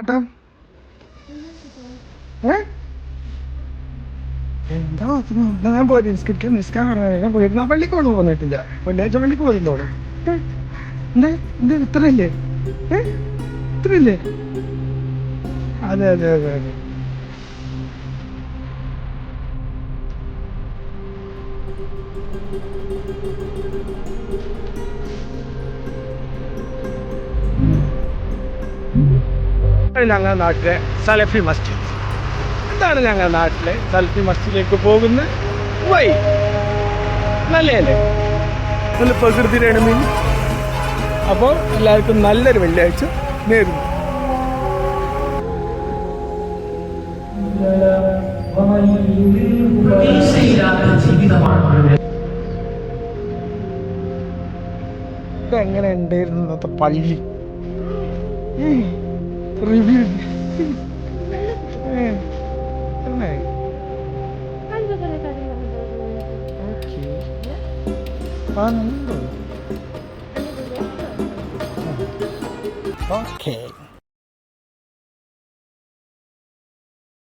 ഏട്ടാ എന്താ ഞാൻ പോയി നിസ്കാരം പോയിരുന്ന പള്ളിക്ക് കൊണ്ട് പോന്നിട്ടില്ല. വെള്ളിയാഴ്ച പള്ളിക്ക് പോയിരുന്നോളൂ. എന്താ എന്താ ഇത്രയില്ലേ? ഇത്രയില്ലേ? അതെ അതെ അതെ അതെ. ഞങ്ങളുടെ നാട്ടിലെ സലഫി മസ്ജിദ്. ഇതാണ് ഞങ്ങളുടെ നാട്ടിലെ സലഫി മസ്ജിദിലേക്ക് പോകുന്ന വഴി. നല്ലതല്ലേ? നല്ല പ്രകൃതി രമണീയം. അപ്പോൾ എല്ലാവർക്കും നല്ലൊരു വെള്ളിയാഴ്ച നേരുന്നു. എങ്ങനെ ഉണ്ടായിരുന്നു ഇന്നത്തെ പള്ളി? Review okay.